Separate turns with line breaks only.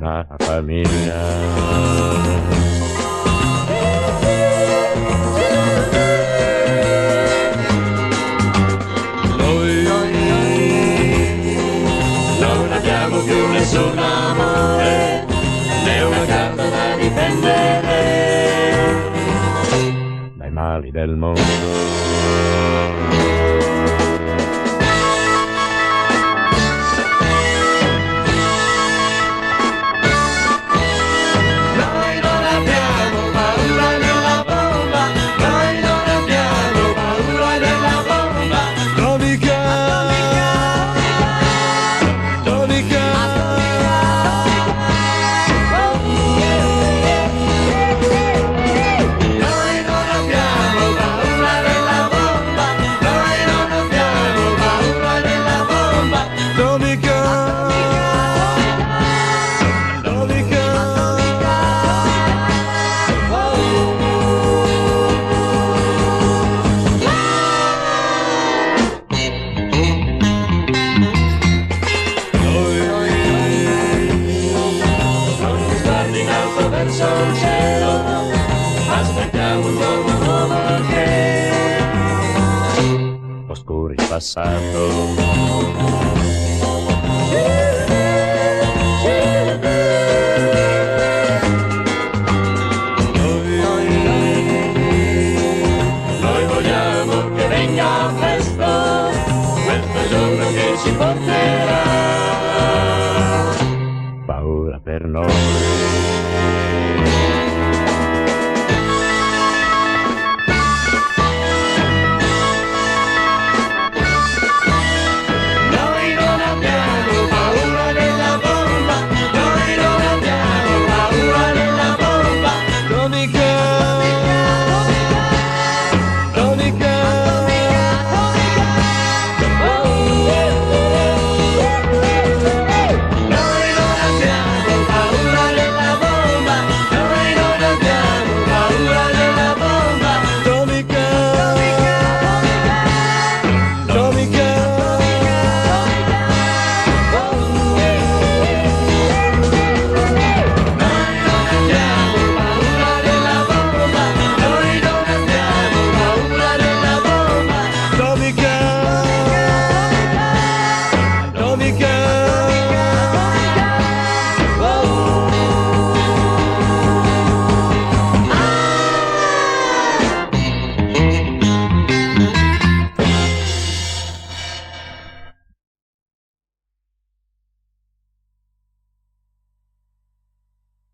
una famiglia. Non abbiamo più nessun amore, né una carta da difendere dai mali del mondo. Verso il cielo, aspettiamo un giorno nuovo che oscuri il passato. Noi vogliamo che venga presto quel giorno che ci porterà paura per noi.